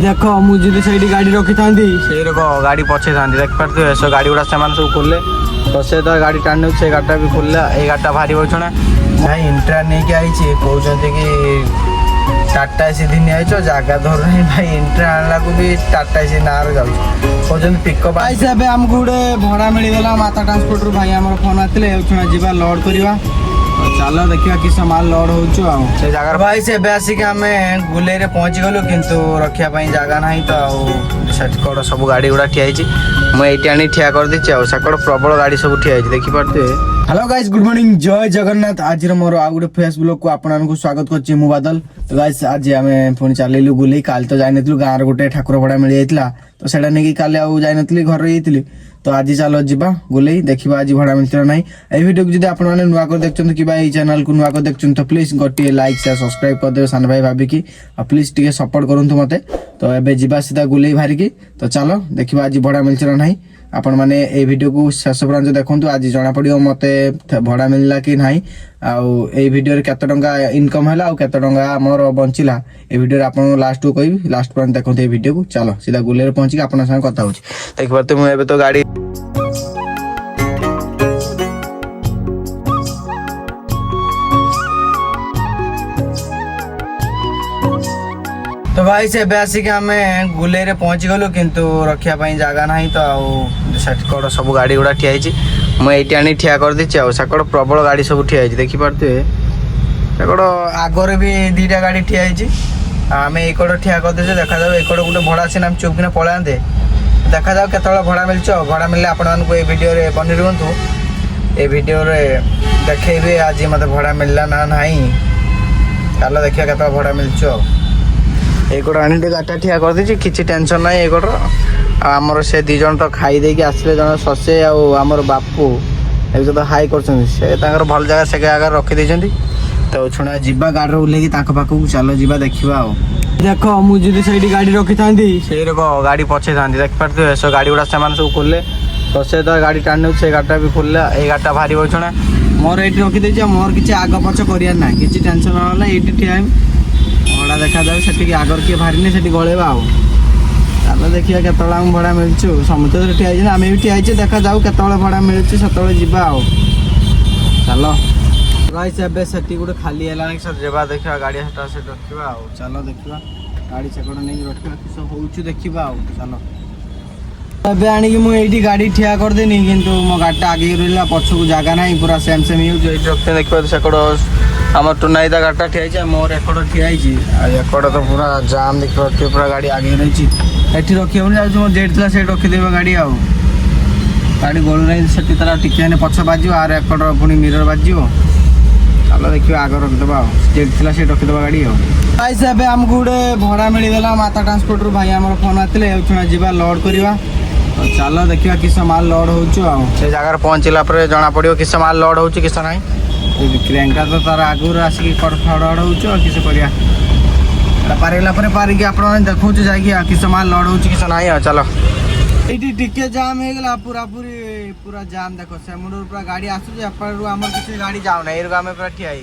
देख मुझे से गाड़ी रखी था गाड़ी पछे था देख पारे सब गाड़ी गुड़ा सब खोले तो से तो गाड़ी टाणी से गाड़िटा भी खोलला ये गाड़िटा भारी बचना भाई इंट्रा नहीं कि आई कहते कि टाटा एसी दिन आई जगह धर नहीं भाई इंट्रा आनला को भी टाटा एसी ना जाऊँ पिकअप आमको गोटे भड़ा मिलगला माता ट्रांसपोर्ट रू भाई आम फोन आते जा लोड करवा चलो देखिए किस माल लोड हो जगह भाई से आसिक आम गुले पहुँची गलु किंतु रखापी जगह ना तो सब गाड़ी गुड़ा ठियाई मुझे आनी ठिया कर देची आकड़ प्रबल गाड़ी सब ठियाई देखिपे। हेलो गाइस गुड मॉर्निंग जय जगन्नाथ आज मोर आ गोटे फेस ब्लॉग को आपको स्वागत करछि मु बादल। तो गाइस आज आम पुणी चलू गुले काल तो जाइन गाँव गोटे ठाकुर भड़ा मिल जाता तो सेटा नहीं काले जाइन घर रही तो आज चलो जीवा गुले देखा आज भड़ा मिलता ना ये वीडियो को जब आप नुआ कर देखते कि ये चैनल को नुआ कर देखते तो प्लीज गोटे लाइक शेयर सब्सक्राइब करदे सान भाई भाविकी प्लीज टे सपोर्ट करूँ मते। तो एबे जीवा सीधा गुले बाहरिकी तो चलो देखा आज भड़ा मिलता ना आपण मैंने ये वीडियो को शेष पर्यंत देखो आज जना पड़ो मत भड़ा मिलला कि नहीं आई वीडियो केते टंका इनकम है केते टंका मोर बंचला ये वीडियो आप लास्ट को कही लास्ट पर्यंत देखो ये वीडियो को चलो सीधा गुले पहुंची आप कथा हो देख पारे मुझे तो गाड़ी तो भाई से आसिक आम गुले पहुँची गलु किंतु रखापी जगह ना तो सब गाड़ी गुड़ा ठियाई मुझे आनी ठिया कर देची आकड़ प्रबल गाड़ी सब ठियाई देखिपे सेकड़ आगर भी दीटा गाड़ी ठियाई आम एकड़ ठिया करदे देखा जाऊ एकड़ गोटे भड़ा से आम चुपकिना पलाते देखा जाऊ केत भड़ा मिलच भड़ा मिले आपको ये वीडियो बनी रुहतु ये वीडियो देखे आज मत भड़ा मिलला ना चलो देखिए केत भड़ा मिलच एगोड़ आनी गाटा ठिया कर देची किसी टेंशन ना एगोड़ आमर से दी जन तो खाई देकी आसले जन शसे आमर बापू ए तो हाई कर भल जगह से जगह रखी तो छुणा जीवा गाड़ी ओल्ले पाखक चलो जीवा देखा देख मुझे से गाड़ी रखी था गाड़ी पछे था देख पारे सब गाड़ी गुड़ा सब खोले तो से तो गाड़ी टाणी से गाड़िटा भी खोलला ये गाड़िटा भारी बचना मोर ये रखी मोर किसी आग पछ कर ना कि टेंशन ना ये ठिया भड़ा देखा जाए से आगर किए बाहरी से गलेबा चलो देखिए केत भड़ा मिलचु समस्त ठियाई आम भी ठियाई देखा जाऊ केत भड़ा मिलूँ से जा चलो भाई से गोटे खाली है जवा देखा गाड़ी हटा से रखा चलो देखा गाड़ी सेकड़ नहीं रखा किस हो देखा चलो ଏବେ ଆଣିକି ମୁଁ ଏଇଠି ଗାଡ଼ି ଠିଆ କରିଦେନି କିନ୍ତୁ ମୋ ଗାଡ଼ିଟା ଆଗେଇ ରହିଲା ପଛକୁ ଜାଗା ନାହିଁ ପୁରା ସେମ୍ ସେମ୍ ୟୁଜ୍ ଏଇଠି ରଖିతే ଦେଖିବା ସେକଡ଼ ଆମର ଟୁନାଇଦା ଗାଡ଼ିଟା ଠିଆ ହେଇଛି ମୋର ଏକଡ଼ ଠିଆ ହେଇଛି ଆଉ ଏକଡ଼ ତ ପୁରା ଜାମ୍ ଦେଖିବା ପୁରା ଗାଡ଼ି ଆଗେଇ ରହିଛି ଏଠି ରଖିହେବନି ଯାଉଛି ମୋର ଜେଟ୍ ଥିଲା ସେଇଠି ରଖିଦେବ ଗାଡ଼ି ଆଉ ଗାଡ଼ି ଗଳୁ ନାହିଁ ସେଠି ତାର ଟିକେ ହେଲେ ପଛ ବାଜିବ ଆର ଏକଡ଼ ପୁଣି ମିରର ବାଜିବ ଚାଲ ଦେଖିବା ଆଗ ରଖିଦେବା ଆଉ ଜେଟ୍ ଥିଲା ସେଇଠି ରଖିଦେବା ଗାଡ଼ି ଆଉ ଭାଇ ସେ ଏବେ ଆମକୁ ଗୋଟେ ଭଡ଼ା ମିଳିଗଲା ମାତା ଟ୍ରାନ୍ସପୋର୍ଟରୁ ଭାଇ ଆମର ଫୋନ୍ ଆସିଥିଲେ ଏଉଛୁଣା ଯିବା ଲୋଡ଼ କରିବା तो चलो देखिए किस माल लोड हो जगह पहुँचला जना पड़ो किस माल लोड हो किस ना क्रेंका तो तार आगुर आसिक खड़ हो किस कर पारिला पारिक आप देखो जाकि किस माल लोड हो किस ना चलो ये टिके जाम हो पूरा पूरी पूरा जाम देख से मुंडू पूरा गाड़ी आसुर आम किसी गाड़ी जाऊना ये आम पूरा ठिया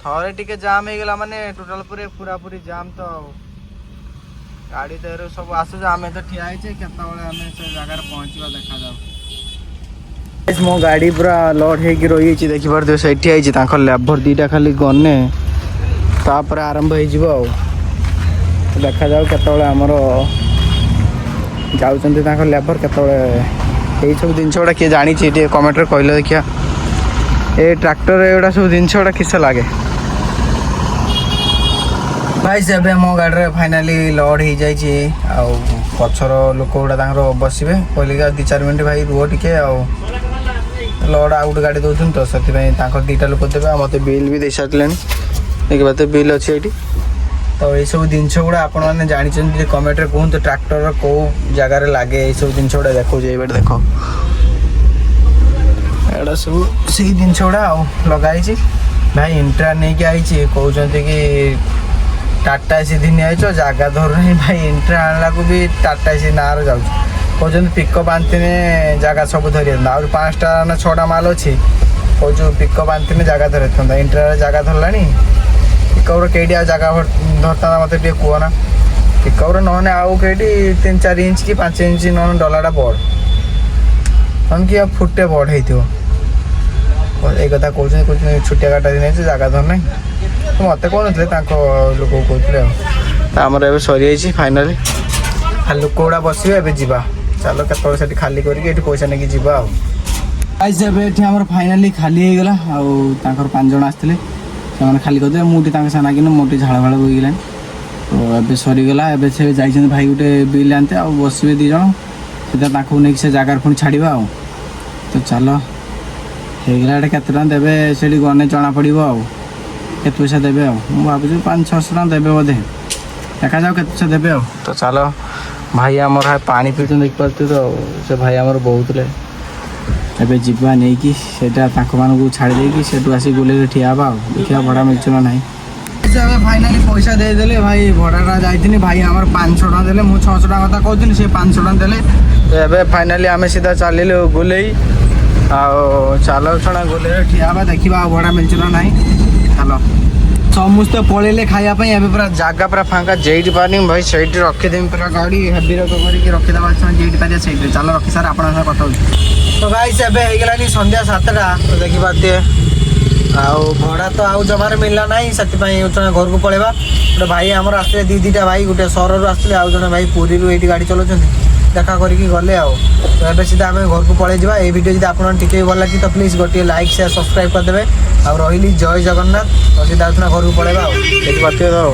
थे टिके जाम होगा माने टोटाल पूरा पूरी जाम तो गाड़ी तो सब आसुच आम तो ठिया केत से जगह पहुँचवा देखा जाऊ मो गाड़ी पूरा लोड हो रही देखिपे से लेबर दीटा खाली गने तापर आरंभ हो देखा जाऊ केत आमर जाऊँ लेबर केत सब जिनस गुड़ा किए जानी कमेंट कहले देखिया ये ट्रैक्टर एगुड़ा सब जिनस गुड़ा किस लगे भाई से मो गाड़ी फाइनाली लोड हो जाए पछर लोक गुड़ा बसवे कहले 2-4 मिनट भाई रुह टिके लोड आउ गोटे गाड़ी दौन तो से दीटा लोक देवे मत बिल भी दे सारे देखिए तो बिल अच्छे ये तो ये सब जिनस गुड़ा आपने जानते कमेंट कहते ट्रैक्टर कौ जगार लगे ये सब जिनस गुड़ा देखो देख एटा सब से जिनस गुड़ा लगाई भाई इंट्रा नहीं आई कहते कि टाटा एसी दिन आई जगह धर नहीं भाई इंट्रा आनला को भी टाटा एसी ना जाऊँ कहते पिकअप आनते जगह सब धरी आ 5टा ना 6टा माल अच्छी कौन पिकअप आनते जगह धरी था इंट्रा जगह धरला पिकअप कईटा जगह धरता मत कह ना ପିକଅପ୍ରେ ନହେଲେ ଆଉ କେଇଟି 3-4 ଇଞ୍ଚ କି 5 ଇଞ୍ଚ ନହେଲେ ଡଲାଟା ବଡ଼ କ'ଣ କି ଆଉ ଫୁଟେ ବଡ଼ ହେଇଥିବ। ଏଇ କଥା କହୁଛନ୍ତି ଛୋଟିଆ ଗାଡ଼ିଟା ନେଇଛି ଜାଗା ଧର ନାହିଁ। ମୋତେ କହୁନଥିଲେ ତାଙ୍କ ଲୋକକୁ କହୁଥିଲେ ଆଉ। ତ ଆମର ଏବେ ସରିଯାଇଛି ଫାଇନାଲି। ଖାଲି ଲୋକ ଗୁଡ଼ା ବସିବେ ଏବେ ଯିବା। ଚାଲ କେତେବେଳେ ସେଠି ଖାଲି କରିକି ଏଠି ପଇସା ନେଇକି ଯିବା ଆଉ। ଗାଇସ୍ ଏବେ ଏଠି ଆମର ଫାଇନାଲି ଖାଲି ହେଇଗଲା। ଆଉ ତାଙ୍କର 5 ଜଣ ଆସିଥିଲେ ସେମାନେ ଖାଲି କରିଦେବେ। ମୁଁ ଟିକେ ତାଙ୍କ ସାଙ୍ଗେ କିନା ମୁଁ ଟିକେ ଝାଳ ଫାଳ ବୋହିଗଲାଣି। ତ ଏବେ ସରିଗଲା। ଏବେ ସେ ଯାଇଛନ୍ତି ଭାଇ ଗୋଟେ ବିଲ୍ ଆଣିତେ ଆଉ ବସିବେ 2 ଜଣ ସେଟା ତାଙ୍କୁ ନେଇକି ସେ ଜାଗାରେ ପୁଣି ଛାଡ଼ିବା ଆଉ। ତ ଚାଲ ହେଇଗଲା। ଏଇଟା କେତେ ଟଙ୍କା ଦେବେ ସେଠି ଗନେ ଜଣାପଡ଼ିବ ଆଉ କେତେ ପଇସା ଦେବେ ଆଉ। ମୁଁ ଭାବୁଛି 500-600 ଟଙ୍କା ଦେବେ ବୋଧେ। ଦେଖାଯାଉ କେତେ ପଇସା ଦେବେ ଆଉ। ତ ଚାଲ ଭାଇ ଆମର ପାଣି ପିଉଛନ୍ତି ଦେଖିପାରୁଛୁ ତ ସେ ଭାଇ ଆମର ବହୁଥିଲେ। ଏବେ ଯିବା ନେଇକି ସେଇଟା ତାଙ୍କମାନଙ୍କୁ ଛାଡ଼ି ଦେଇକି ସେଠୁ ଆସି ଗୁଲେରେ ଠିଆ ହେବା ଆଉ। ଦେଖିବା ଭଡ଼ା ମିଳୁଛି ନା ନାହିଁ। ଏବେ ଫାଇନାଲି ପଇସା ଦେଇଦେଲେ ଭାଇ ଭଡ଼ାଟା ଯାଇଥିଲି ଭାଇ ଆମର 500 ଟଙ୍କା ଦେଲେ। ମୁଁ 600 ଟଙ୍କା କଥା କହୁଥିଲି ସେ 500 ଟଙ୍କା ଦେଲେ। ତ ଏବେ ଫାଇନାଲି ଆମେ ସିଧା ଚାଲିଲୁ ଗୁଲେଇ। ଆଉ ଚାଲ ଛଣା ଗୁଲେଇରେ ଠିଆ ହେବା ଦେଖିବା ଆଉ ଭଡ଼ା ମିଳୁଛି ନା ନାହିଁ। ଚାଲ ସମସ୍ତେ ପଳେଇଲେ ଖାଇବା ପାଇଁ। ଏବେ ପୁରା ଜାଗା ପୁରା ଫାଙ୍କା ଯେଇଠି ପାରିବି ଭାଇ ସେଇଠି ରଖିଦେବି ପୁରା ଗାଡ଼ି ହେଭି ରକ କରିକି ରଖିଦେବା ଯେଇଠି ପାରିବା ସେଇଠି। ଚାଲ ରଖି ସାର୍ ଆପଣଙ୍କ ସାଙ୍ଗେ କଥା ହେଉଛି। ତ ଗାଇସ୍ ଏବେ ହେଇଗଲାଣି ସନ୍ଧ୍ୟା 7ଟା ଦେଖିପାରୁଥିବେ। ଆଉ ଭଡ଼ା ତ ଆଉ ଜମାରେ ମିଳିଲା ନାହିଁ ସେଥିପାଇଁ ଘରକୁ ପଳେଇବା। ଗୋଟେ ଭାଇ ଆମର ଆସିଥିଲେ 2-2ଟା ଭାଇ ଗୋଟେ ସହରରୁ ଆସିଥିଲେ ଆଉ ଜଣେ ଭାଇ ପୁରୀରୁ ଏଇଠି ଗାଡ଼ି ଚଲାଉଛନ୍ତି ଦେଖା କରିକି ଗଲେ ଆଉ। ତ ଏବେ ସିଧା ଆମେ ଘରକୁ ପଳେଇ ଯିବା। ଏଇ ଭିଡ଼ିଓ ଯଦି ଆପଣଙ୍କୁ ଟିକେ ଭଲ ଲାଗି ତ ପ୍ଲିଜ୍ ଗୋଟିଏ ଲାଇକ୍ ସେୟାର ସବସ୍କ୍ରାଇବ୍ କରିଦେବେ। ଆଉ ରହିଲି ଜୟ ଜଗନ୍ନାଥ। ତ ସିଧା ଘରକୁ ପଳେଇବା ଆଉ ଦେଖିପାରୁଥିବେ ତ ଆଉ।